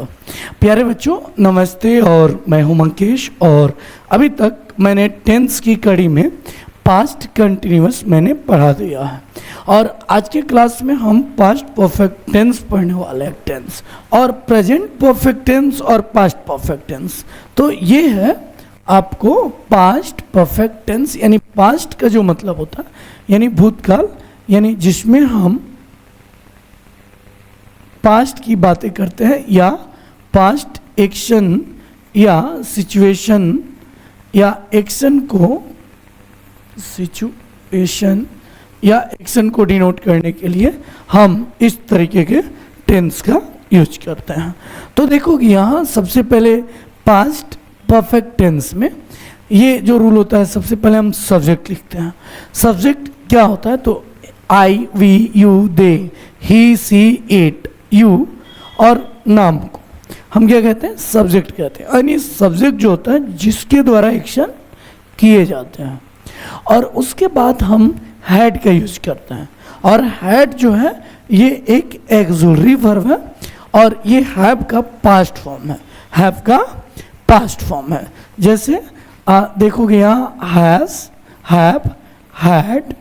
करूँगा। प्यारे बच्चों नमस्ते, और मैं हूं मंकेश, और अभी तक मैंने टेंस की कड़ी में पास्ट कंटिन्यूअस मैंने पढ़ा दिया है, और आज के क्लास में हम पास्ट परफेक्ट टेंस पढ़ने वाले हैं। टेंस और प्रेजेंट परफेक्ट टेंस और पास्ट परफेक्ट टेंस। तो ये है आपको पास्ट परफेक्ट टेंस, यानी पास्ट का जो मतलब होता है यानी भूतकाल, यानी जिसमें हम पास्ट की बातें करते हैं या पास्ट एक्शन या सिचुएशन या एक्शन को डिनोट करने के लिए हम इस तरीके के टेंस का यूज करते हैं। तो देखोगे यहाँ सबसे पहले पास्ट परफेक्ट टेंस में ये जो रूल होता है, सबसे पहले हम सब्जेक्ट लिखते हैं। सब्जेक्ट क्या होता है? तो I, we, you, they, he, she, it, you और नाम को हम क्या कहते हैं? सब्जेक्ट कहते हैं। यानी सब्जेक्ट जो होता है जिसके द्वारा एक्शन किए जाते हैं। और उसके बाद हम हैड का यूज करते हैं, और हैड जो है ये एक एक्सुलरी वर्ब है, और ये हैव का पास्ट फॉर्म है। हैव का पास्ट फॉर्म है। जैसे देखोगे यहाँ has, have, had,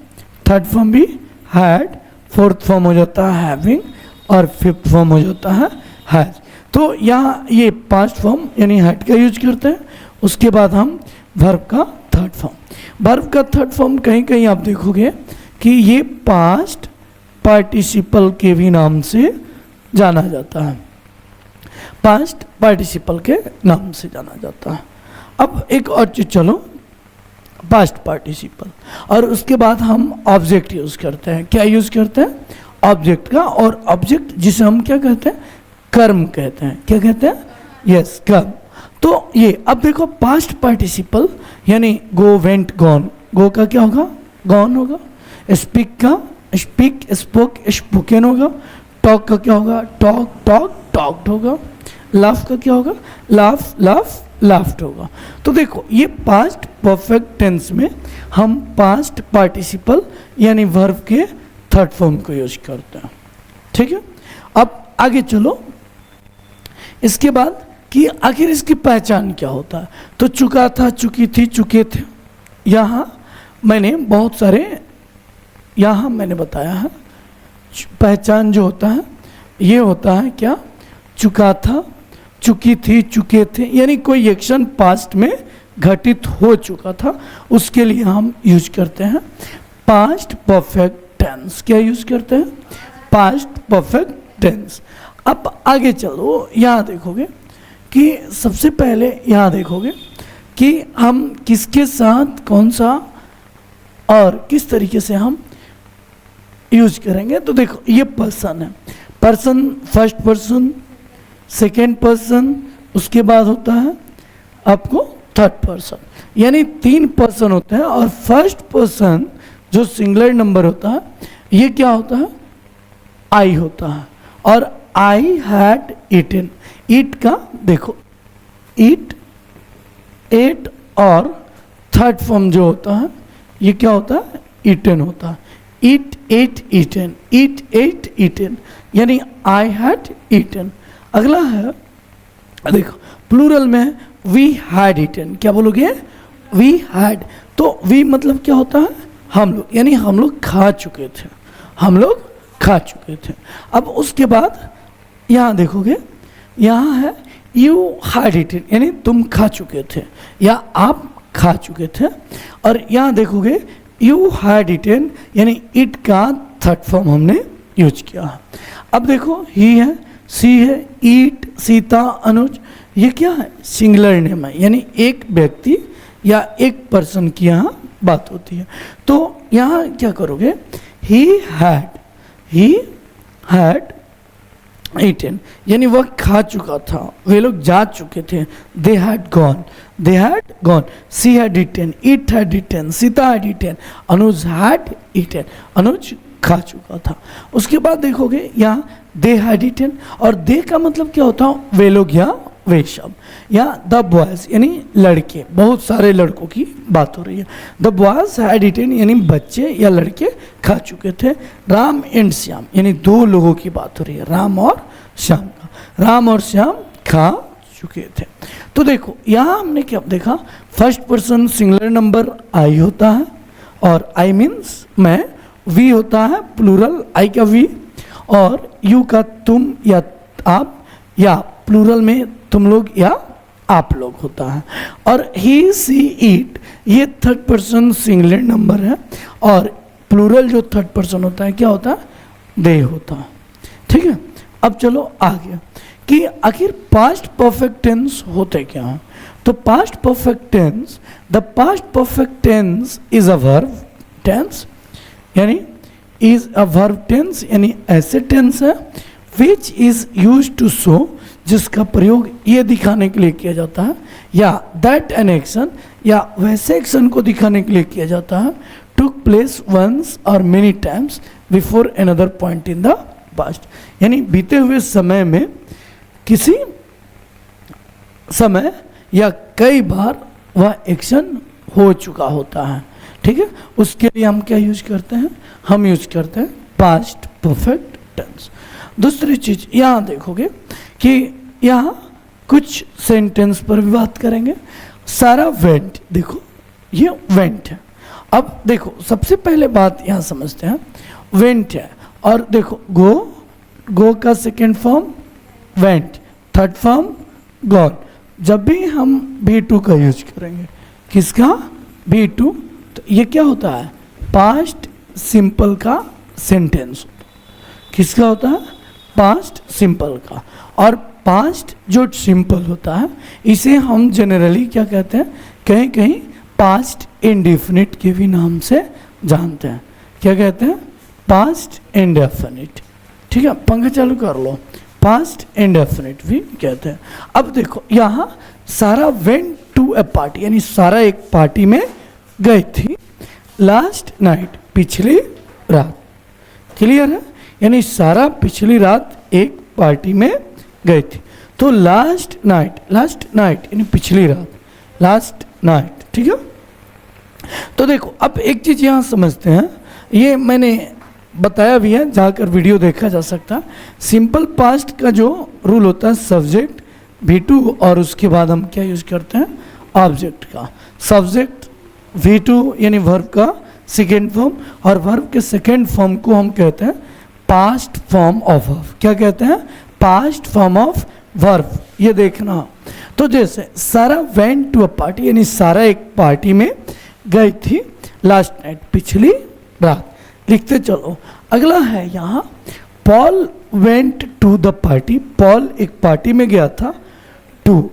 third form भी हैड, फोर्थ फॉर्म हो जाता है हैविंग, और फिफ्थ फॉर्म हो जाता है हैज। तो यहाँ ये पास्ट फॉर्म यानी हैड का यूज करते हैं। उसके बाद हम वर्ब का थर्ड फॉर्म, वर्ब का थर्ड फॉर्म कहीं कहीं आप देखोगे कि ये पास्ट पार्टिसिपल के भी नाम से जाना जाता है। पास्ट पार्टिसिपल के नाम से जाना जाता है। अब एक और चीज, चलो पास्ट पार्टिसिपल, और उसके बाद हम ऑब्जेक्ट यूज करते हैं। क्या यूज करते हैं? ऑब्जेक्ट का। और ऑब्जेक्ट जिसे हम क्या कहते हैं? कर्म कहते हैं। क्या कहते हैं? यस, कर्म। तो ये अब देखो पास्ट पार्टिसिपल यानी गो, वेंट, गॉन। गो का क्या होगा? गॉन होगा। स्पीक का स्पीक, स्पोक, स्पोकन होगा। टॉक का क्या होगा? टॉक, टॉक, टॉक्ड होगा। लाफ का क्या होगा? लाफ, लाफ, लाफ्ड होगा। तो देखो ये पास्ट परफेक्ट टेंस में हम पास्ट पार्टिसिपल यानी वर्ब के थर्ड फॉर्म को यूज करते हैं। ठीक है, अब आगे चलो। इसके बाद कि आखिर इसकी पहचान क्या होता है? तो चुका था, चुकी थी, चुके थे। यहाँ मैंने बहुत सारे यहाँ मैंने बताया है पहचान जो होता है ये होता है क्या? चुका था, चुकी थी, चुके थे, यानी कोई एक्शन पास्ट में घटित हो चुका था, उसके लिए हम यूज करते हैं पास्ट परफेक्ट टेंस। क्या यूज करते हैं? Past perfect tense. अब आगे चलो, यहाँ देखोगे कि सबसे पहले यहाँ देखोगे कि हम किसके साथ कौन सा और किस तरीके से हम यूज करेंगे। तो देखो ये पर्सन है, person first person, second person, उसके बाद होता है आपको थर्ड पर्सन, यानी तीन पर्सन होते हैं। और फर्स्ट पर्सन जो सिंगुलर नंबर होता है ये क्या होता है? आई होता है। और आई हैड ईटन, ईट का देखो ईट, एट, और थर्ड फॉर्म जो होता है ये क्या होता है? ईटन होता है। ईट, एट, ईटन, ईट, एट, ईटन, यानी आई हैड ईटन। अगला है देखो प्लूरल में वी हैड ईटन। क्या बोलोगे? We had. तो वी मतलब क्या होता है? हम लोग, यानी हम लोग खा चुके थे, हम लोग खा चुके थे। अब उसके बाद यहाँ देखोगे, यहाँ है यू हैड ईटन, यानी तुम खा चुके थे या आप खा चुके थे। और यहाँ देखोगे यू हैड ईटन, यानी इट का थर्ड फॉर्म हमने यूज किया है। अब देखो ही है, सी है, ईट, सीता, अनुज, ये क्या है? सिंगुलर नेम है, यानी एक व्यक्ति या एक पर्सन की यहाँ बात होती है। तो यहाँ क्या करोगे? ही हैड ईटन, यानी वह खा चुका था, वे लोग जा चुके थे। They had gone, she had eaten, it had eaten, Sita had eaten, Anuj had eaten, Anuj खा चुका था। उसके बाद देखोगे यहाँ दे हैड ईटन, और दे का मतलब क्या होता है? वे लोग या वे सब, या द बॉयज यानी लड़के, बहुत सारे लड़कों की बात हो रही है। द बॉयज हैड ईटन यानी बच्चे या लड़के खा चुके थे। राम एंड श्याम यानी दो लोगों की बात हो रही है, राम और श्याम का। राम और श्याम खा चुके थे। तो देखो यहाँ हमने क्या देखा, फर्स्ट पर्सन सिंगुलर नंबर आई होता है और आई मीन्स मैं, वी होता है प्लूरल आई का वी, और यू का तुम या आप, या प्लूरल में तुम लोग या आप लोग होता है, और ही सी इट ये थर्ड पर्सन सिंगुलर नंबर है, और प्लूरल जो थर्ड पर्सन होता है क्या होता है, दे होता है। ठीक है, अब चलो आगे कि आखिर पास्ट परफेक्ट टेंस होते क्या हैं। तो past perfect tense, the past perfect tense is a verb tense, यानी इज अ वर्ब टेंस, यानी ऐसे टेंस है which is use to show, जिसका प्रयोग ये दिखाने के लिए किया जाता है, या दैट एन एक्शन, या वैसे एक्शन को दिखाने के लिए किया जाता है, टुक प्लेस वंस और many times before another point in the past, यानी बीते हुए समय में किसी समय या कई बार वह एक्शन हो चुका होता है। ठीक है, उसके लिए हम क्या यूज करते हैं, हम यूज करते हैं पास्ट परफेक्ट टेंस। दूसरी चीज यहाँ देखोगे कि यहाँ कुछ सेंटेंस पर भी बात करेंगे। सारा वेंट, देखो ये वेंट है। अब देखो सबसे पहले बात यहाँ समझते हैं, वेंट है, और देखो गो, गो का second form went, third form gone. जब भी हम V2 का यूज करेंगे, किसका, V2, तो ये क्या होता है, पास्ट सिंपल का सेंटेंस। किसका होता है, पास्ट सिंपल का। और पास्ट जो सिंपल होता है इसे हम जनरली क्या कहते हैं, कहीं कहीं पास्ट इंडेफिनिट के भी नाम से जानते हैं। क्या कहते हैं, पास्ट इंडेफिनिट। ठीक है, पंखा चालू कर लो, पास्ट इंडेफिनिट भी कहते हैं। अब देखो यहाँ सारा वेंट टू अ पार्टी, यानी सारा एक पार्टी में गई थी लास्ट नाइट, पिछली रात। क्लियर है, यानी सारा पिछली रात एक पार्टी में गई थी। तो लास्ट नाइट यानी पिछली रात, लास्ट नाइट। ठीक है, तो देखो अब एक चीज यहाँ समझते हैं, ये मैंने बताया भी है, जाकर वीडियो देखा जा सकता है। सिंपल पास्ट का जो रूल होता है, सब्जेक्ट V2 और उसके बाद हम क्या यूज करते हैं, ऑब्जेक्ट का। सब्जेक्ट V2 यानी वर्ब का सेकेंड फॉर्म, और वर्ब के सेकेंड फॉर्म को हम कहते हैं पास्ट फॉर्म ऑफ वर्ब। क्या कहते हैं, पास्ट फॉर्म ऑफ वर्ब। ये देखना, तो जैसे सारा वेंट टू अ पार्टी, यानी सारा एक पार्टी में गई थी लास्ट नाइट, पिछली रात। लिखते चलो। अगला है यहाँ Paul went to the party, Paul एक पार्टी में गया था, टू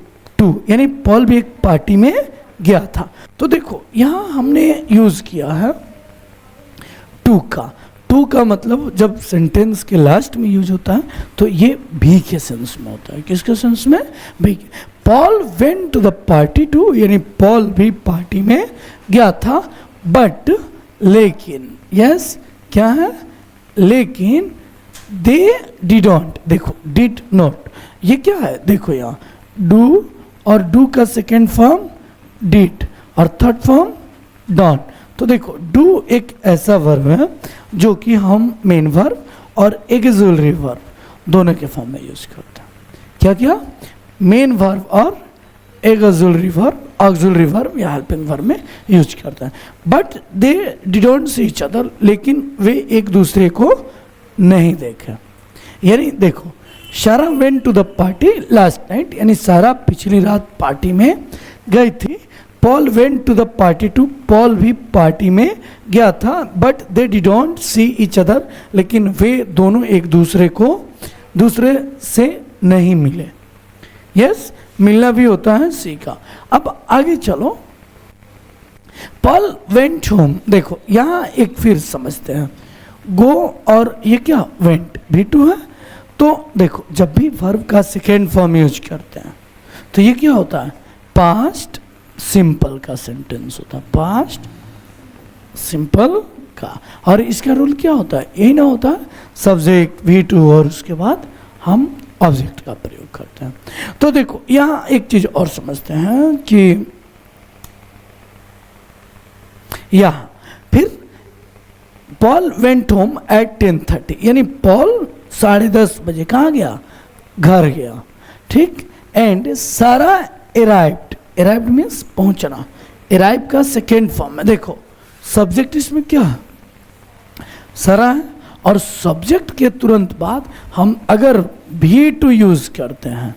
यानी पॉल भी एक पार्टी में गया था। तो देखो यहाँ हमने यूज किया है टू का मतलब जब सेंटेंस के लास्ट में यूज होता है तो ये भी के सेंस में होता है। किसके सेंस में, भी। Paul went to the party too, यानी पॉल भी पार्टी में गया था, बट लेकिन, यस क्या है, लेकिन दे डिडोंट, देखो डिड नॉट, ये क्या है, देखो यहाँ डू, और डू का सेकेंड फॉर्म डिड और थर्ड फॉर्म डोंट। तो देखो डू एक ऐसा वर्ब है जो कि हम मेन वर्ब और ऑक्सिलरी वर्ब दोनों के फॉर्म में यूज करते हैं। क्या क्या, मेन वर्ब और ऑक्सिलरी वर्ब या हेल्पिंग वर्ब में यूज करते हैं। But they didn't see each other, लेकिन वे एक दूसरे को नहीं देखे। यानी देखो Sarah went to the party last night, यानी सारा पिछली रात पार्टी में गई थी। Paul went to the party too, Paul भी पार्टी में गया था, but they didn't see each other, लेकिन वे दोनों एक दूसरे से नहीं मिले। यस, मिलना भी होता है सी का। अब आगे चलो, पॉल वेंट होम, देखो यहाँ एक फिर समझते हैं, गो और ये क्या वेंट V2 है। तो देखो जब भी वर्ब का सेकेंड फॉर्म यूज करते हैं तो ये क्या होता है, पास्ट सिंपल का सेंटेंस होता है, पास्ट सिंपल का। और इसका रूल क्या होता है, यही ना होता है, सब्जेक्ट V2 और उसके बाद हम ऑब्जेक्ट का प्रयोग करते हैं। तो देखो यहाँ एक चीज और समझते हैं कि यहाँ फिर पॉल वेंट होम एट 10:30, यानी पॉल 10:30 बजे कहाँ गया, घर गया। ठीक, एंड सारा अराइव्ड, अराइव्ड मीन्स पहुंचना, अराइव का सेकेंड फॉर्म है। देखो सब्जेक्ट इसमें क्या है, सारा है, और सब्जेक्ट के तुरंत बाद हम अगर भी टू यूज करते हैं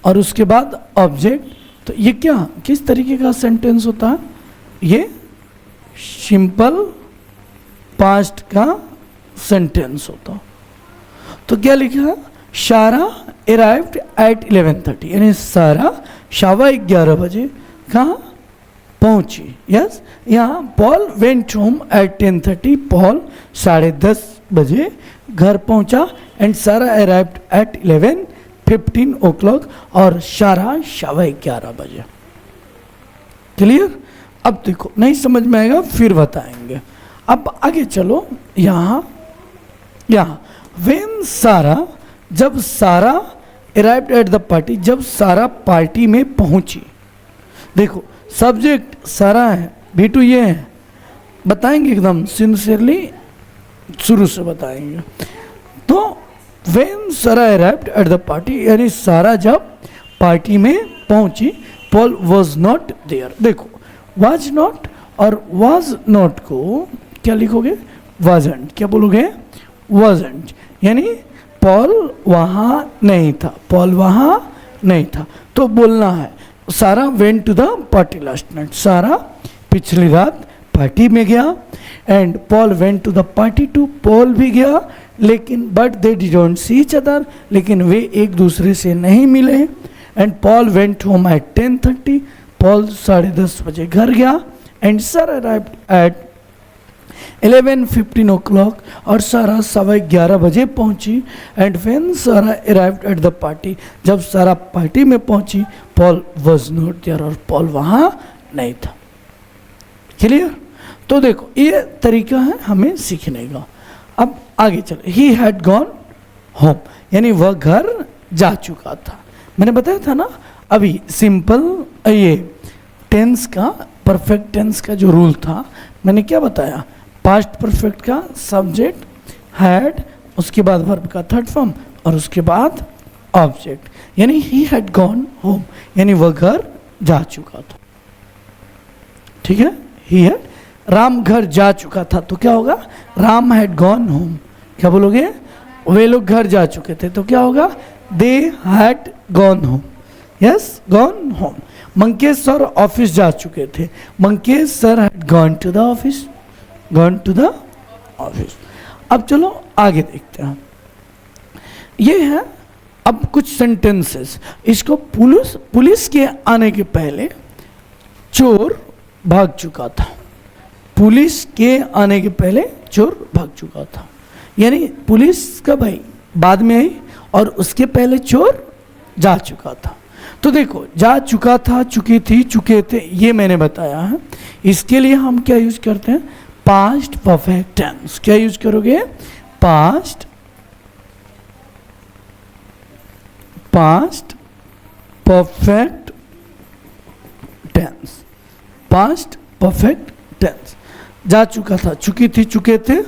और उसके बाद ऑब्जेक्ट, तो ये क्या किस तरीके का सेंटेंस होता है, ये सिंपल पास्ट का सेंटेंस होता। तो क्या लिखा है, सारा अराइव्ड एट 11:30, यानी सारा 11:15 बजे कहाँ पहुंची। यस, यहाँ Paul went home at 10:30, Paul 10:30 बजे घर पहुंचा, एंड सारा अराइव्ड एट 11:15 o'clock, और सारा 11:15 बजे। क्लियर? अब देखो नहीं समझ में आएगा फिर बताएंगे। अब आगे चलो, यहाँ व्हेन सारा, जब सारा अराइव्ड एट द पार्टी, जब सारा पार्टी में पहुंची। देखो सब्जेक्ट सारा है, भी टू ये है, बताएंगे एकदम सिंसियरली, शुरू से बताएंगे। तो व्हेन सारा अराइव्ड एट द पार्टी, यानी सारा जब पार्टी में पहुंची, पॉल वॉज नॉट देयर। देखो वाज नॉट और वाज नॉट को क्या लिखोगे, वाजंट, क्या बोलोगे, वाजंट, यानी पॉल वहाँ नहीं था, पॉल वहाँ नहीं था। तो बोलना है Sarah went to the party last night, Sarah पिछली रात पार्टी में गया, and Paul went to the party too, Paul भी गया, लेकिन but they didn't see each other, लेकिन वे एक दूसरे से नहीं मिले। And Paul went home at 10:30, Paul 10:30 बजे घर गया, एंड सारा अराइव्ड एट 11:15 o'clock, और सारा 11:15 बजे पहुंची। एंड व्हेन सारा अराइव्ड एट द पार्टी, जब सारा पार्टी में पहुंची, पॉल वॉज नॉट देयर, और पॉल वहाँ नहीं था। क्लियर? तो देखो ये तरीका है हमें सीखने का। अब आगे चलो, ही हैड गॉन होम, यानी वह घर जा चुका था। मैंने बताया था ना अभी सिंपल ये टेंस का, परफेक्ट टेंस का जो रूल था, मैंने क्या बताया, पास्ट परफेक्ट का सब्जेक्ट हैड, उसके बाद वर्ब का थर्ड फॉर्म, और उसके बाद ऑब्जेक्ट, यानी ही हैड गॉन होम, यानी वह घर जा चुका था। ठीक है, ही हैड, राम घर जा चुका था, तो क्या होगा, राम हैड गॉन होम। क्या बोलोगे, वे लोग घर जा चुके थे, तो क्या होगा, they had gone home. Yes, gone home. Mankesh sir office जा चुके थे, Mankesh sir had gone to the office, gone to the office. अब चलो आगे देखते हैं, ये है अब कुछ सेंटेंसेस। इसको पुलिस के आने के पहले चोर भाग चुका था, पुलिस के आने के पहले चोर भाग चुका था, यानी पुलिस कब आई, बाद में आई, और उसके पहले चोर जा चुका था। तो देखो जा चुका था, चुकी थी, चुके थे, ये मैंने बताया है। इसके लिए हम क्या यूज करते हैं, पास्ट परफेक्ट टेंस। क्या यूज करोगे, past perfect tense, past perfect tense. जा चुका था, चुकी थी, चुके थे,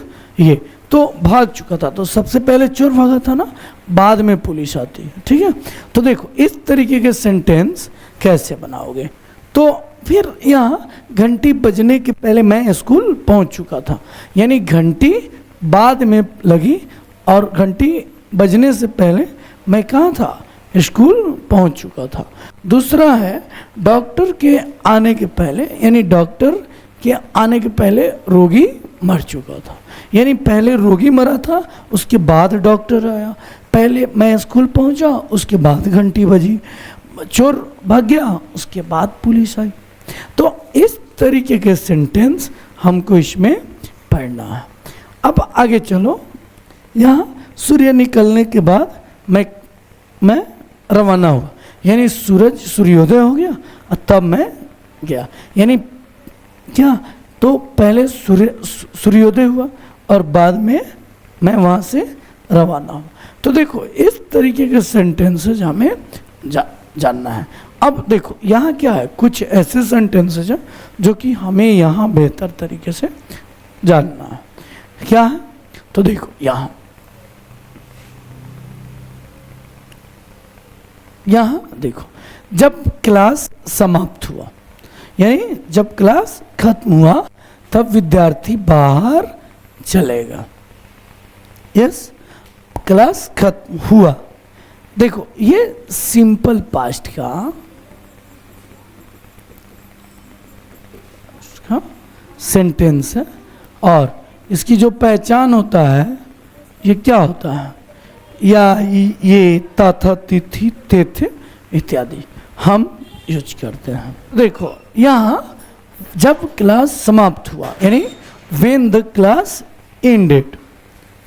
ये तो भाग चुका था, तो सबसे पहले चोर भागा था ना, बाद में पुलिस आती है। ठीक है, तो देखो इस तरीके के सेंटेंस कैसे बनाओगे। तो फिर यहाँ घंटी बजने के पहले मैं स्कूल पहुँच चुका था, यानी घंटी बाद में लगी और घंटी बजने से पहले मैं कहाँ था, स्कूल पहुँच चुका था। दूसरा है डॉक्टर के आने के पहले, यानी डॉक्टर के आने के पहले रोगी मर चुका था, यानी पहले रोगी मरा था, उसके बाद डॉक्टर आया, पहले मैं स्कूल पहुंचा, उसके बाद घंटी बजी, चोर भाग गया, उसके बाद पुलिस आई। तो इस तरीके के सेंटेंस हमको इसमें पढ़ना है। अब आगे चलो, यहाँ सूर्य निकलने के बाद मैं रवाना हुआ, यानी सूर्योदय हो गया और तब मैं गया, यानी क्या, तो पहले सूर्योदय हुआ और बाद में मैं वहाँ से रवाना हूँ। तो देखो इस तरीके के सेंटेंसेज हमें जानना है। अब देखो यहाँ क्या है, कुछ ऐसे सेंटेंसेज हैं जो कि हमें यहाँ बेहतर तरीके से जानना है। क्या है, तो देखो यहाँ यहाँ देखो, जब क्लास समाप्त हुआ यानी जब क्लास खत्म हुआ तब विद्यार्थी बाहर चलेगा। यस, क्लास खत्म हुआ। देखो ये सिंपल पास्ट का सेंटेंस है और इसकी जो पहचान होता है ये क्या होता है, या ये तथा तिथि तिथि इत्यादि हम यूज करते हैं। देखो यहाँ जब क्लास समाप्त हुआ यानी व्हेन द क्लास एंडेड,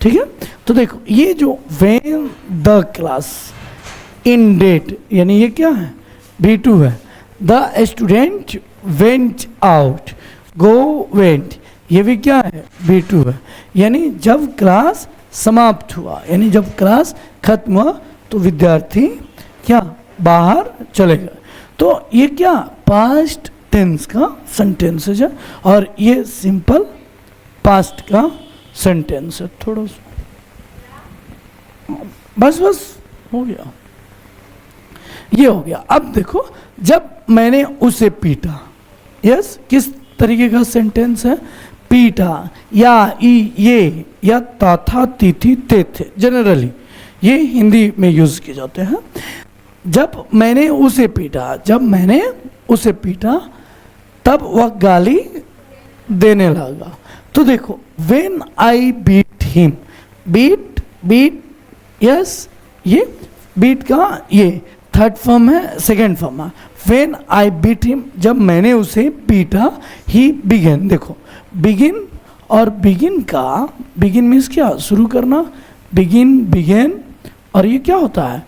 ठीक है। तो देखो ये जो व्हेन द क्लास एंडेड यानी ये क्या है, V2 है। The student went out, go went ये भी क्या है, V2 है। यानी जब क्लास समाप्त हुआ यानी जब क्लास खत्म हुआ तो विद्यार्थी क्या बाहर चलेगा। तो ये क्या पास्ट टेंस का सेंटेंस है और ये सिंपल पास्ट का सेंटेंस है। थोड़ा सा बस हो गया, ये हो गया। अब देखो जब मैंने उसे पीटा, यस किस तरीके का सेंटेंस है, पीटा या ये या तथा तिथि तेथे जनरली ये हिंदी में यूज किए जाते हैं। जब मैंने उसे पीटा, जब मैंने उसे पीटा तब वह गाली देने लगा। तो देखो when I beat him, beat yes ये बीट का ये थर्ड फॉर्म है, सेकेंड फॉर्म है। व्हेन आई बीट हिम जब मैंने उसे पीटा, ही बिगन, देखो बिगिन और बिगिन का, बिगिन मीन्स क्या शुरू करना, बिगिन और ये क्या होता है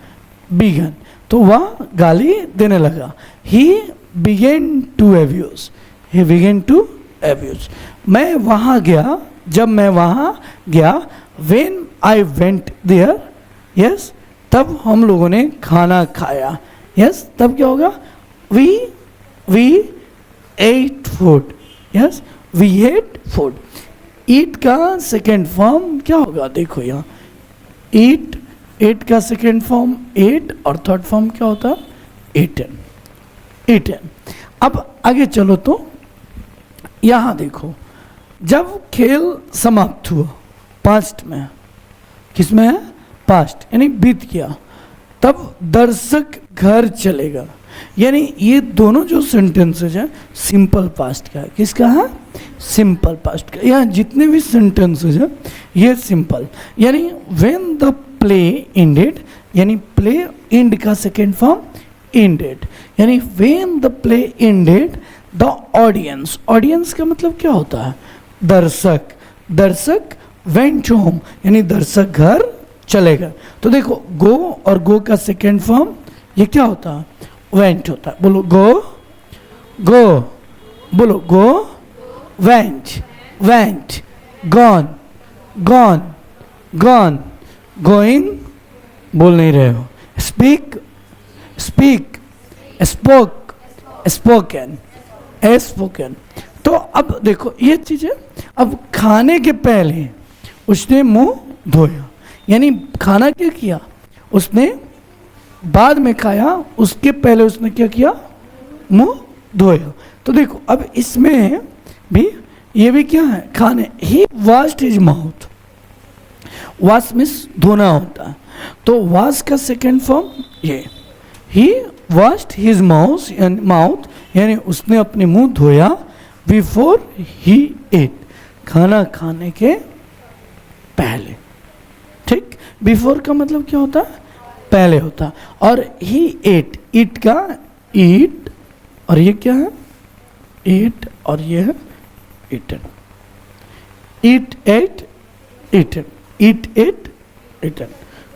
बिगन। तो वह गाली देने लगा। He began to abuse, he began to abuse. मैं वहाँ गया, जब मैं वहाँ गया, when I went there, yes तब हम लोगों ने खाना खाया। यस तब क्या होगा, we ate food, yes we ate food. Eat का सेकेंड फॉर्म क्या होगा, देखो यहाँ ईट का सेकेंड फॉर्म एट और थर्ड फॉर्म क्या होता है ईटन। अब आगे चलो तो यहाँ देखो जब खेल समाप्त हुआ, पास्ट में, किसमें है पास्ट यानी बीत गया, तब दर्शक घर चलेगा। यानी ये दोनों जो सेंटेंसेज हैं सिंपल पास्ट का है, किसका है सिंपल पास्ट का। यहाँ जितने भी सेंटेंसेज हैं ये सिंपल, यानी व्हेन द प्ले एंडेड, यानी प्ले एंड का सेकेंड फॉर्म एंडेड, यानी when the play ended the audience का मतलब क्या होता है दर्शक वेंट होम यानी दर्शक घर चलेगा। तो देखो गो और गो का सेकेंड फॉर्म ये क्या होता है वेंट होता है। बोलो गो बोलो गो वेंट गॉन गोइंग बोल नहीं रहे हो, स्पीक स्पोकन। तो अब देखो ये चीजें, अब खाने के पहले उसने मुंह धोया, यानी खाना क्या किया उसने बाद में खाया, उसके पहले उसने क्या किया मुंह धोया। तो देखो अब इसमें भी ये भी क्या है खाने, he washed his mouth, wash means धोना होता है। तो वॉश का सेकेंड फॉर्म ये, ही वॉश्ड हिज माउथ यानी उसने अपने मुंह धोया बिफोर ही एट, खाना खाने के पहले। ठीक, बिफोर का मतलब क्या होता है पहले होता है, और ही एट, ईट का ईट और ये क्या है ईट और ये है ईटन, ईट एट ईटन, ईट एट ईटन।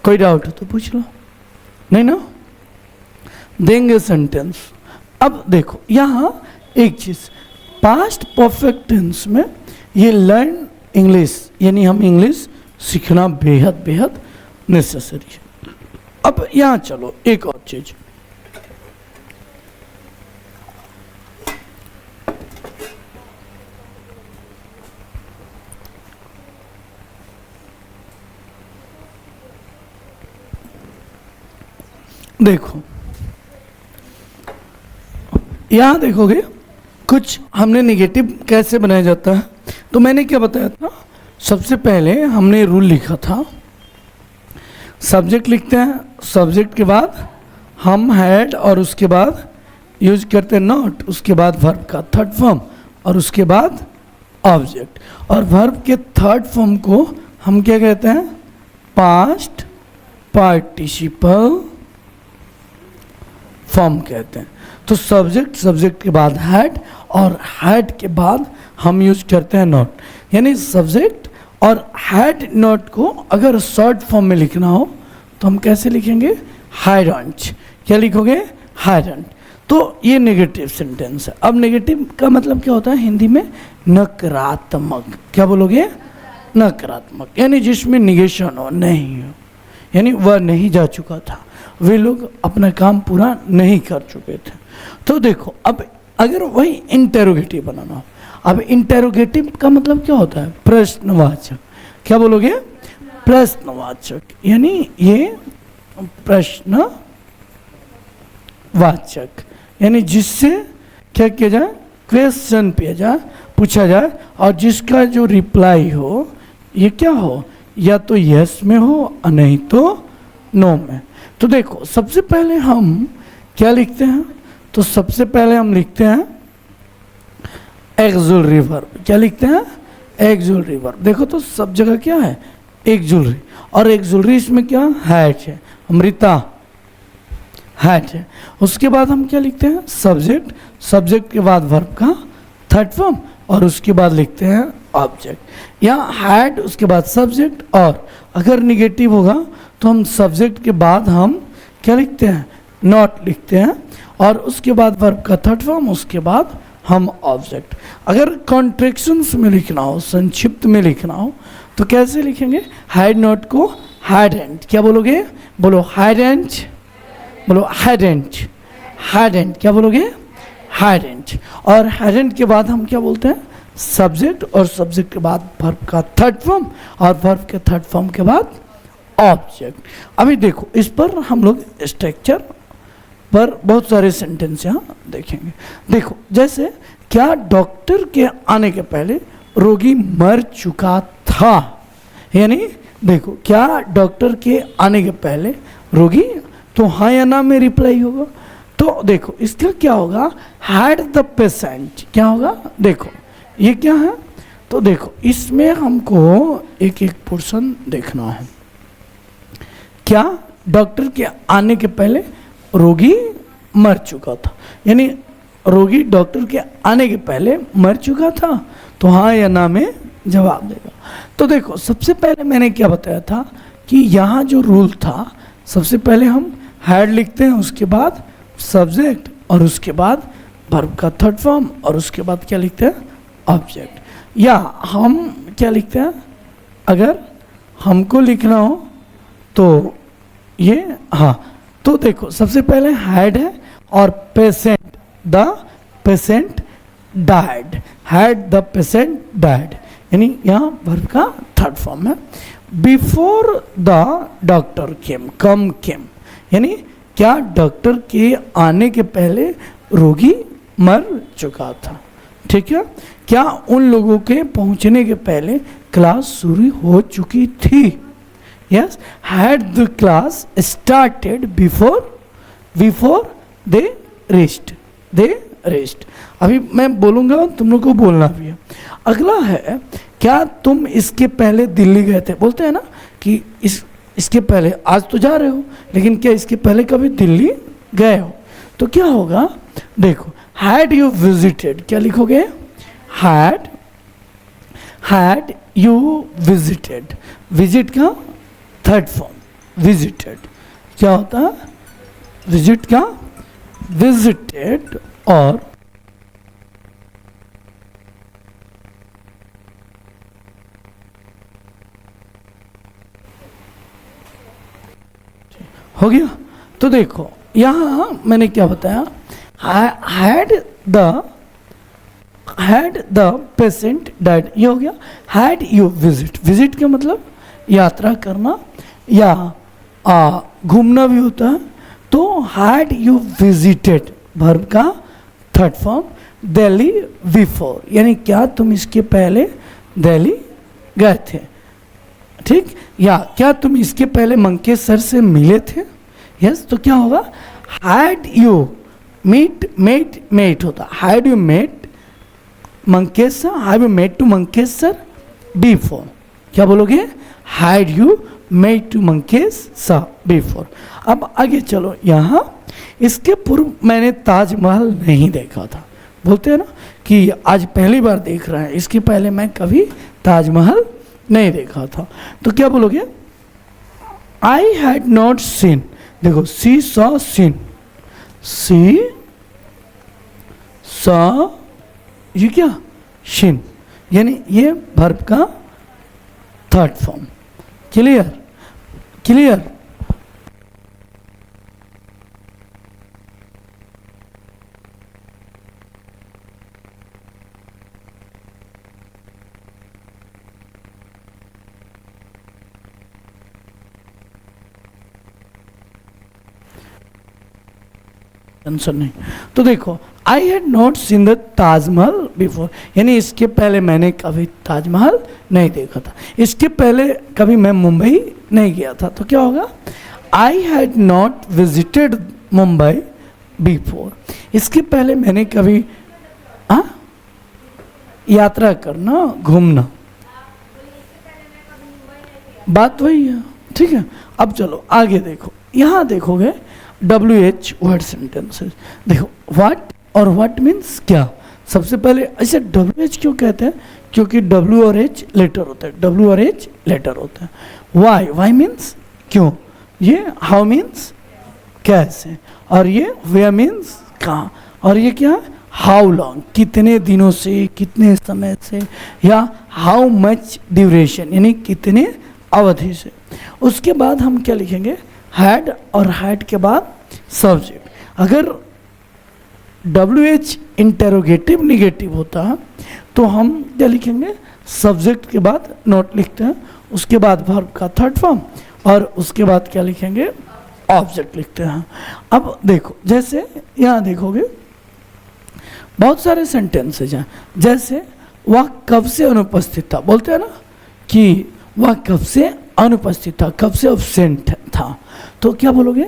कोई डाउट हो तो पूछ लो, नहीं ना देंगे सेंटेंस। अब देखो यहाँ एक चीज, पास्ट परफेक्ट टेंस में ये लर्न इंग्लिश यानी हम इंग्लिश सीखना बेहद नेसेसरी है। अब यहाँ चलो एक और चीज, देखो यहाँ देखोगे कुछ हमने नेगेटिव कैसे बनाया जाता है, तो मैंने क्या बताया था, सबसे पहले हमने रूल लिखा था, सब्जेक्ट लिखते हैं, सब्जेक्ट के बाद हम हैड और उसके बाद यूज करते हैं नॉट, उसके बाद वर्ब का थर्ड फॉर्म और उसके बाद ऑब्जेक्ट, और वर्ब के थर्ड फॉर्म को हम क्या कहते हैं, पास्ट पार्टिसिपल फॉर्म कहते हैं। तो सब्जेक्ट के बाद हैड और हैड के बाद हम यूज करते हैं नॉट, यानी सब्जेक्ट और हैड नॉट को अगर शॉर्ट फॉर्म में लिखना हो तो हम कैसे लिखेंगे, हायडंट। क्या लिखोगे, हायडंट। तो ये नेगेटिव सेंटेंस है। अब नेगेटिव का मतलब क्या होता है हिंदी में, नकारात्मक। क्या बोलोगे, नकारात्मक, यानी जिसमें निगेशन हो, नहीं हो, यानी वह नहीं जा चुका था, वे लोग अपना काम पूरा नहीं कर चुके थे। तो देखो अब अगर वही इंटेरोगेटिव बनाना हो, अब इंटेरोगेटिव का मतलब क्या होता है, प्रश्नवाचक। क्या बोलोगे, प्रश्नवाचक, यानी ये प्रश्नवाचक, यानी जिससे क्या किया जाए, क्वेश्चन किया जाए, पूछा जाए, और जिसका जो रिप्लाई हो ये क्या हो, या तो यस में हो और नहीं तो नो में। तो देखो सबसे पहले हम क्या लिखते हैं, तो सबसे पहले हम लिखते हैं एक्सुलरी वर्ब। क्या लिखते हैं, एक्सुलरी वर्ब। देखो तो सब जगह क्या है, एक्सुलरी, और एक्सुलरी इसमें क्या हैड है, अमृता हैड है। उसके बाद हम क्या लिखते हैं, सब्जेक्ट, सब्जेक्ट के बाद वर्ब का थर्ड फॉर्म और उसके बाद लिखते हैं ऑब्जेक्ट। या हैड उसके बाद सब्जेक्ट, और अगर निगेटिव होगा तो हम सब्जेक्ट के बाद हम क्या लिखते हैं, नॉट लिखते हैं, और उसके बाद वर्ब का थर्ड फॉर्म, उसके बाद हम ऑब्जेक्ट। अगर कॉन्ट्रैक्शंस में लिखना हो, संक्षिप्त में लिखना हो, तो कैसे लिखेंगे, हैड नॉट को हैडंट। क्या बोलोगे, बोलो हैडंट, बोलो हैडंट, हैडंट। क्या बोलोगे, हैडंट। और हैडंट के बाद हम क्या बोलते हैं, सब्जेक्ट, और सब्जेक्ट के बाद वर्ब का थर्ड फॉर्म, और वर्ब के थर्ड फॉर्म के बाद ऑब्जेक्ट। अभी देखो इस पर हम लोग स्ट्रक्चर पर बहुत सारे सेंटेंस यहाँ देखेंगे। देखो जैसे, क्या डॉक्टर के आने के पहले रोगी मर चुका था, यानी देखो क्या डॉक्टर के आने के पहले रोगी, तो हाँ या ना में रिप्लाई होगा। तो देखो इसका क्या होगा, हैड द पेशेंट। क्या होगा, देखो ये क्या है, तो देखो इसमें हमको एक एक पोर्शन देखना है। क्या डॉक्टर के आने के पहले रोगी मर चुका था, यानी रोगी डॉक्टर के आने के पहले मर चुका था, तो हाँ या ना में जवाब देगा। तो देखो सबसे पहले मैंने क्या बताया था कि यहाँ जो रूल था, सबसे पहले हम हैड लिखते हैं, उसके बाद सब्जेक्ट, और उसके बाद वर्ब का थर्ड फॉर्म, और उसके बाद क्या लिखते हैं, ऑब्जेक्ट। या हम क्या लिखते हैं, अगर हमको लिखना हो तो ये, हाँ, तो देखो सबसे पहले हैड है और patient, the patient died, had the patient died, यानी यहाँ वर्ब का थर्ड फॉर्म है। बिफोर द डॉक्टर केम, कम केम, यानी क्या डॉक्टर के आने के पहले रोगी मर चुका था। ठीक है, क्या उन लोगों के पहुंचने के पहले क्लास शुरू हो चुकी थी। Yes, had the class started before they rest. अभी मैं बोलूँगा, तुम लोग को बोलना भी है। अगला है, क्या तुम इसके पहले दिल्ली गए थे। बोलते हैं ना कि इसके पहले, आज तो जा रहे हो, लेकिन क्या इसके पहले कभी दिल्ली गए हो। तो क्या होगा, देखो हैड यू विजिटेड। क्या लिखोगे, हैड यू विजिटेड, विजिट का थर्ड फॉर्म विजिटेड। क्या होता है, विजिट का विजिटेड, और हो गया। तो देखो यहाँ मैंने क्या बताया, हैड द पेशेंट डाइड, ये हो गया। हैड यू विजिट का मतलब यात्रा करना या घूमना भी होता है। तो हैड यू विजिटेड वर्ब का थर्ड फॉर्म दिल्ली बिफोर, यानी क्या तुम इसके पहले दिल्ली गए थे, ठीक, या क्या तुम इसके पहले मंकेशर से मिले थे, यस, तो क्या होगा, हैड यू मेट होता, had you met Mankesh sir, have you met to Mankesh sir before, क्या बोलोगे, had you met to Mankesh sir before. अब आगे चलो, यहाँ इसके पूर्व मैंने ताजमहल नहीं देखा था, बोलते हैं ना कि आज पहली बार देख रहे हैं, इसके पहले मैं कभी ताजमहल नहीं देखा था, तो क्या बोलोगे, आई हैड नॉट सीन, देखो सी सॉ सीन, सी सॉ, ये क्या, शीन, यानी ये वर्ब का third form, clear clear. Tension नहीं, तो देखो I had not seen the Taj Mahal before, यानी इसके पहले मैंने कभी ताजमहल नहीं देखा था, इसके पहले कभी मैं मुंबई नहीं गया था, तो क्या होगा, I had not visited Mumbai before, इसके पहले मैंने कभी यात्रा करना, घूमना, बात वही है, ठीक है। अब चलो आगे देखो, यहाँ देखोगे WH वर्ड सेंटेंसेस, देखो व्हाट और व्हाट मीन्स क्या, सबसे पहले ऐसे WH क्यों कहते हैं, क्योंकि W और H लेटर होता है, W और H लेटर होता है। वाई मीन्स क्यों, ये हाउ मीन्स कैसे, और ये वेयर मीन्स कहाँ, और ये क्या है, हाउ लॉन्ग कितने दिनों से, कितने समय से, या हाउ मच ड्यूरेशन यानी कितने अवधि से। उसके बाद हम क्या लिखेंगे, हैड, और हैड के बाद सब्जेक्ट। अगर WH इंटेरोगेटिव निगेटिव होता है तो हम क्या लिखेंगे, सब्जेक्ट के बाद नॉट लिखते हैं, उसके बाद वर्ब का थर्ड फॉर्म, और उसके बाद क्या लिखेंगे, ऑब्जेक्ट लिखते हैं। अब देखो जैसे यहाँ देखोगे बहुत सारे सेंटेंसेज हैं, जैसे वह कब से अनुपस्थित था, बोलते हैं ना कि वह कब से अनुपस्थित था, कब से एब्सेंट था, तो क्या बोलोगे,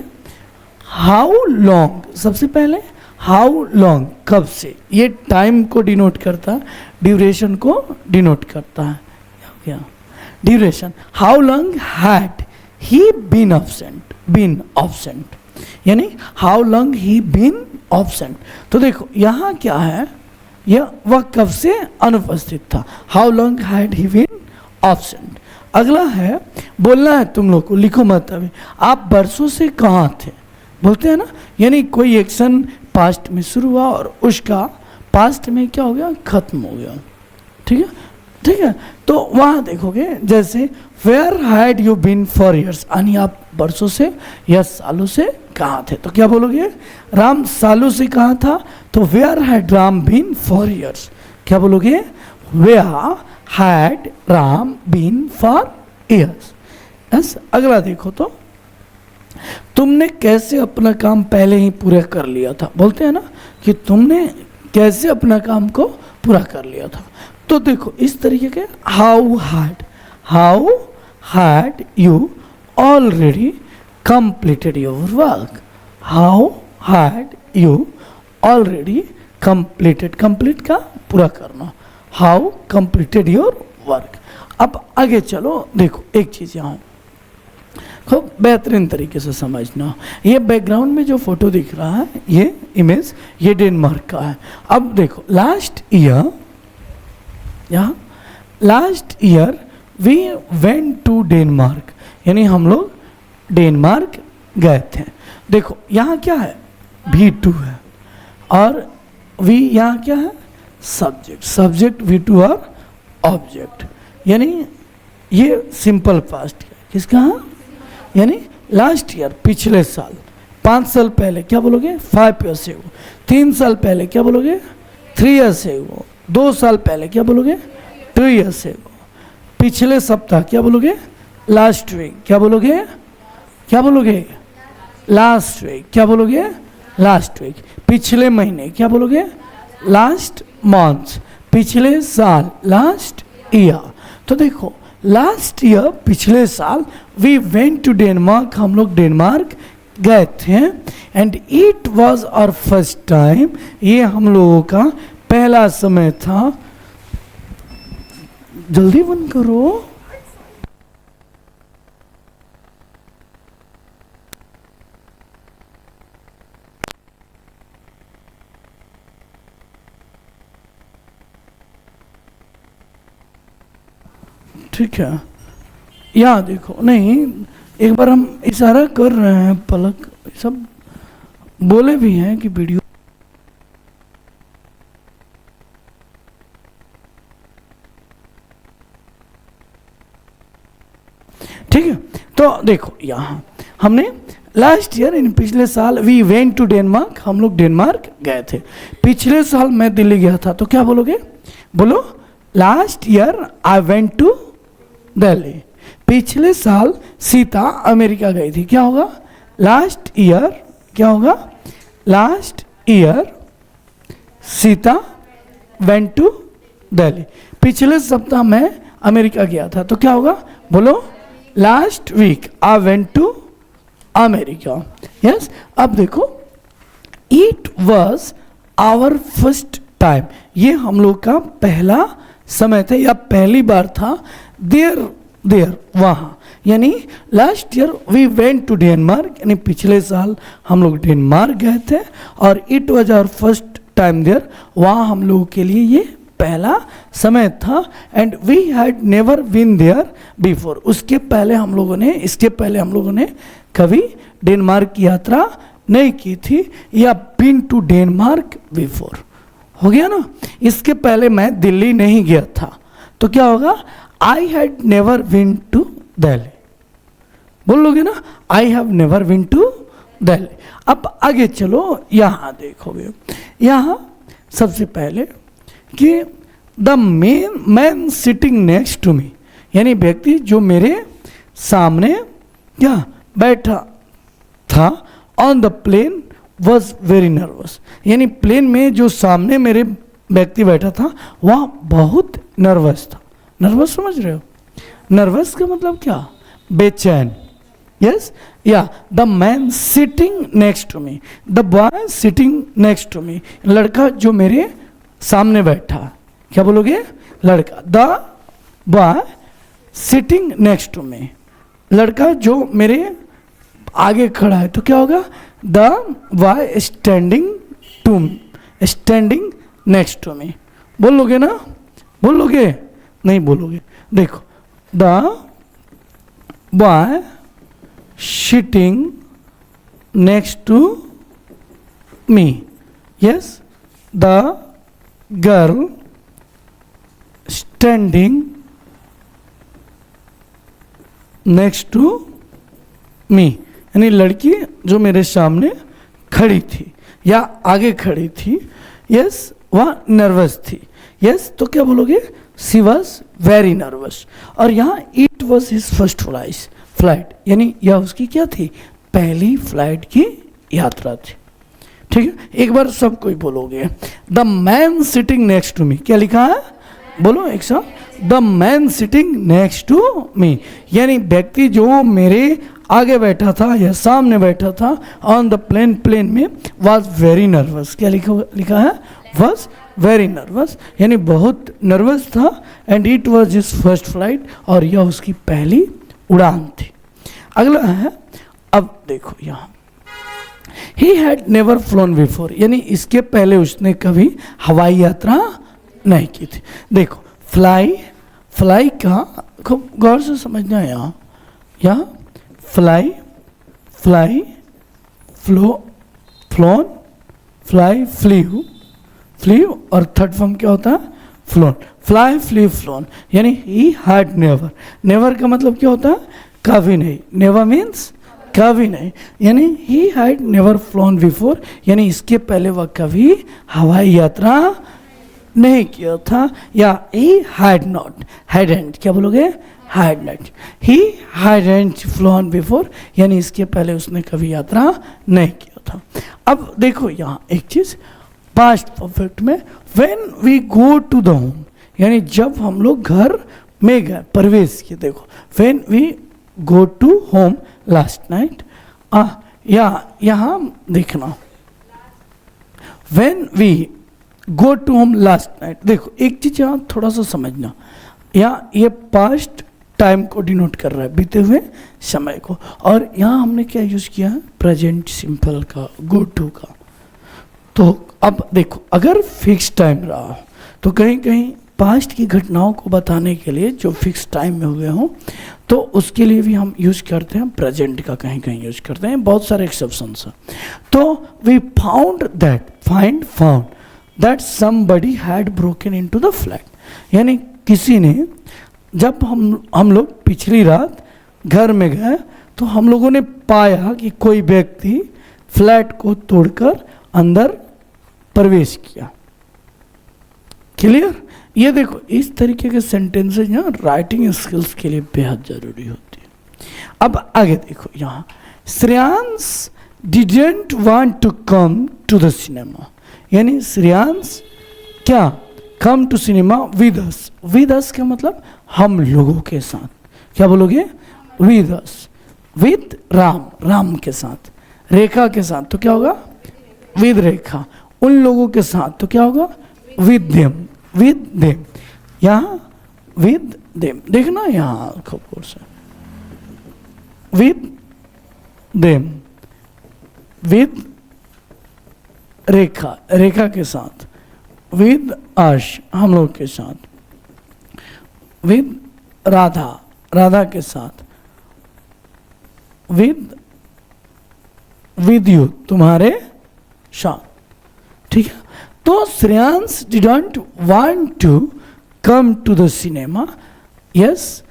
हाउ लॉन्ग, सबसे पहले हाउ लॉन्ग कब से, ये टाइम को डिनोट करता है, ड्यूरेशन को डिनोट करता है, क्या duration, how long had he been absent, यानी how long he been absent. तो देखो यहाँ क्या है, यह वह कब से अनुपस्थित था, how long had he been absent. अगला है, बोलना है तुम लोग को, लिखो मत अभी, आप बरसों से कहाँ थे, बोलते हैं ना, यानी कोई एक्शन पास्ट में शुरू हुआ और उसका पास्ट में क्या हो गया, खत्म हो गया, ठीक है ठीक है। तो वहाँ देखोगे जैसे where had you been for years, यानी आप बरसों से या सालों से कहाँ थे, तो क्या बोलोगे, राम सालों से कहाँ था, तो where had Ram been for years, क्या बोलोगे, where had Ram been for years. Yes, अगला देखो तो, तुमने कैसे अपना काम पहले ही पूरा कर लिया था, बोलते हैं ना कि तुमने कैसे अपना काम को पूरा कर लिया था। तो देखो इस तरीके के how had you already completed your work, how had you already completed, complete का पूरा करना, हाउ कंप्लीटेड योर वर्क। अब आगे चलो, देखो एक चीज़ यहाँ खूब बेहतरीन तरीके से समझना, ये बैकग्राउंड में जो फोटो दिख रहा है, ये इमेज, ये डेनमार्क का है। अब देखो लास्ट ईयर, यहाँ last year we went to Denmark, यानी हम लोग डेनमार्क गए थे। देखो यहाँ क्या है, V2 है, और वी यहाँ क्या है, सब्जेक्ट, सब्जेक्ट V2 और ऑब्जेक्ट, यानी ये सिंपल पास्ट है, किसका है, यानी लास्ट ईयर पिछले साल, 5 साल पहले क्या बोलोगे, 5 years ago, 3 साल पहले क्या बोलोगे, 3 years ago, 2 साल पहले क्या बोलोगे, 2 years ago, पिछले सप्ताह क्या बोलोगे, लास्ट वीक, क्या बोलोगे, क्या बोलोगे, लास्ट वीक, क्या बोलोगे, लास्ट वीक। पिछले महीने क्या बोलोगे? Last month. पिछले साल लास्ट ईयर। तो देखो लास्ट ईयर पिछले साल वी वेंट टू डेनमार्क, हम लोग डेनमार्क गए थे। And it was our first time, ये हम लोगों का पहला समय था। जल्दी बंद करो। ठीक है, यहाँ देखो, नहीं एक बार हम इशारा कर रहे हैं, पलक सब बोले भी हैं कि वीडियो। ठीक है, तो देखो यहाँ हमने लास्ट ईयर इन पिछले साल वी वेंट टू डेनमार्क, हम लोग डेनमार्क गए थे। पिछले साल मैं दिल्ली गया था, तो क्या बोलोगे? बोलो last year I went to Delhi. पिछले साल सीता अमेरिका गई थी, क्या होगा? लास्ट ईयर क्या होगा? Last year Sita went to Delhi. पिछले सप्ताह मैं अमेरिका गया था, तो क्या होगा? बोलो last week I went to America. Yes, अब देखो it was our first time, ये हम लोग का पहला समय था या पहली बार था। देयर वहाँ, यानी last year we went to Denmark, यानी पिछले साल हम लोग डेनमार्क गए थे। और it was our first time there, वहाँ हम लोगों के लिए ये पहला समय था। And we had never been there before, इसके पहले हम लोगों ने कभी डेनमार्क की यात्रा नहीं की थी, या बीन टू डेनमार्क बिफोर। हो गया ना? इसके पहले मैं दिल्ली नहीं गया था, तो क्या होगा? I had never been to Delhi. बोलोगे ना, I have never been to Delhi. अब आगे चलो, यहाँ देखोगे, यहाँ सबसे पहले कि the man sitting next to me, यानी व्यक्ति जो मेरे सामने क्या बैठा था, on the plane was very nervous, यानी प्लेन में जो सामने मेरे व्यक्ति बैठा था वह बहुत नर्वस था। नर्वस समझ रहे हो? नर्वस का मतलब क्या? बेचैन। यस, या the man sitting next to me, the boy sitting next to me, लड़का जो मेरे सामने बैठा। क्या बोलोगे? लड़का। The boy sitting next to me, लड़का जो मेरे आगे खड़ा है, तो क्या होगा? The boy standing next to me. बोलोगे ना? बोलोगे? नहीं बोलोगे। देखो, the boy sitting next to me, yes, the girl standing next to me, यानी लड़की जो मेरे सामने खड़ी थी या आगे खड़ी थी, यस, वह नर्वस थी। यस, तो क्या बोलोगे? She was very nervous. और यहाँ it was his first flight, यानी यह उसकी क्या थी? पहली फ्लाइट की यात्रा थी। ठीक है, एक बार सब कोई बोलोगे। The man sitting next to me, क्या लिखा है? बोलो एक साथ, the man sitting next to me, यानी व्यक्ति जो मेरे आगे बैठा था या सामने बैठा था ऑन द प्लेन में, वॉज वेरी नर्वस। क्या लिखा है? वॉज वेरी नर्वस, यानी बहुत नर्वस था। And it was his first flight, और यह उसकी पहली उड़ान थी। अगला है, अब देखो यहाँ, he had never phloem before, यानी इसके पहले उसने कभी हवाई यात्रा नहीं की थी। देखो फ्लाई का खूब गौर से समझना है। यहाँ फ्लाई फ्लोन, फ्लाई फ्लीव, और थर्ड फॉर्म क्या होता है? फ्लोन। फ्लाई फ्लीव फ्लोन, यानी ही हैड नेवर का मतलब क्या होता है? कभी नहीं। नेवर मीन्स कभी नहीं, यानी he had never phloem before, यानी इसके पहले वह कभी हवाई यात्रा नहीं किया था। या ही हैडंट, क्या बोलोगे? हैडंट। ही हैडंट फ्लोन बिफोर, यानी इसके पहले उसने कभी यात्रा नहीं किया था। अब देखो यहाँ एक चीज़ पास्ट परफेक्ट में when we go to the home, यानी जब हम लोग घर में गए, प्रवेश किए। देखो when we go to home last night, यहाँ देखना when we go to home last night. देखो एक चीज यहाँ थोड़ा सा समझना, यहाँ ये पास्ट टाइम को डिनोट कर रहा है, बीते हुए समय को, और यहाँ हमने क्या यूज किया है, प्रेजेंट सिंपल का, गो टू का। तो अब देखो अगर फिक्स टाइम रहा हो तो कहीं कहीं पास्ट की घटनाओं को बताने के लिए जो फिक्स टाइम में हुए हों तो उसके लिए भी हम यूज करते हैं प्रेजेंट का, कहीं कहीं यूज करते हैं, बहुत सारे एक्सेप्शंस हैं। तो we found that, found that somebody had broken into the flat, यानी किसी ने, जब हम लोग पिछली रात घर में गए तो हम लोगों ने पाया कि कोई व्यक्ति फ्लैट को तोड़कर अंदर प्रवेश किया। क्लियर? ये देखो इस तरीके के सेंटेंसेस यहाँ राइटिंग स्किल्स के लिए बेहद जरूरी होती है। अब आगे देखो यहाँ, Shreyansh didn't want to come to the cinema, यानी श्रेयांश क्या, come to cinema with us. With us का मतलब हम लोगों के साथ, क्या बोलोगे, with us, with Ram, Ram के साथ, रेखा के साथ तो क्या होगा, विद रेखा, उन लोगों के साथ तो क्या होगा, विद देम, विद देम, यहाँ विद देम, देखना यहाँ खबर से, विद देम, विद रेखा, रेखा के साथ, विद अश, हम लोग के साथ, विद राधा, राधा के साथ, विद यू, तुम्हारे साथ। ठीक है, तो Shreyansh didn't want to come to the cinema, yes,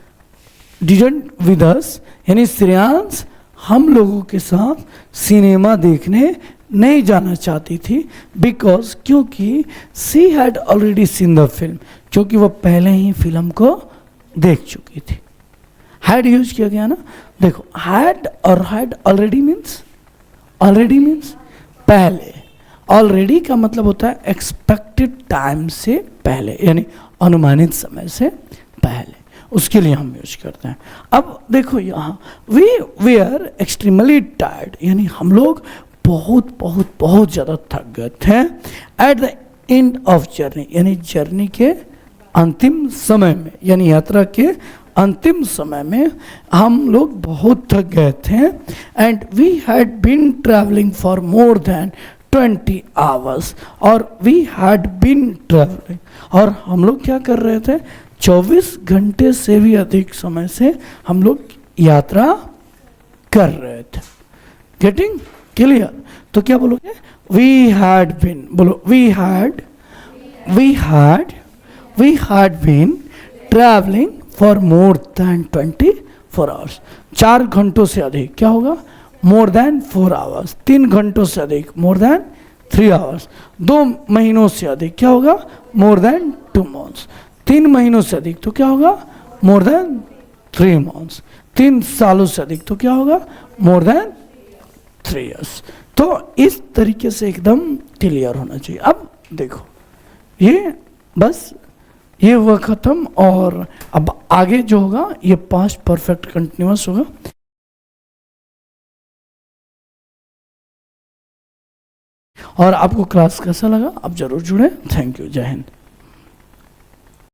didn't with us, यानी श्रेयांश हम लोगों के साथ सिनेमा देखने नहीं जाना चाहती थी, बिकॉज, क्योंकि she had already seen the film, क्योंकि वह पहले ही फिल्म को देख चुकी थी। हैड यूज किया गया ना, देखो हैड और had already means, already means पहले, ऑलरेडी का मतलब होता है एक्सपेक्टेड टाइम से पहले, यानी अनुमानित समय से पहले, उसके लिए हम यूज करते हैं। अब देखो यहाँ वी वेयर एक्सट्रीमली टायर्ड, यानी हम लोग बहुत बहुत बहुत ज़्यादा थक गए थे। At the end of journey, यानी जर्नी के अंतिम समय में, यानी यात्रा के अंतिम समय में हम लोग बहुत थक गए थे। And we had been travelling for more than 20 hours, और वी हैड बीन ट्रैवलिंग, और हम लोग क्या कर रहे थे, 24 घंटे से भी अधिक समय से हम लोग यात्रा कर रहे थे। Getting clear? तो क्या बोलोगे, वी हैड बीन, बोलो we had been travelling for more than 24 hours, 4 घंटों से अधिक, क्या होगा, मोर देन 4 आवर्स, 3 घंटों से अधिक, मोर देन 3 आवर्स, 2 महीनों से अधिक, क्या होगा, मोर देन 2 मंथ्स, 3 महीनों से अधिक तो क्या होगा, मोर देन 3 मंथ्स, 3 सालों से अधिक तो क्या होगा, मोर देन 3 years। तो इस तरीके से एकदम क्लियर होना चाहिए। अब देखो ये बस ये हुआ खत्म, और अब आगे जो होगा ये पास्ट परफेक्ट कंटिन्यूअस होगा। और आपको क्लास कैसा लगा आप जरूर जुड़े। थैंक यू, जय हिंद।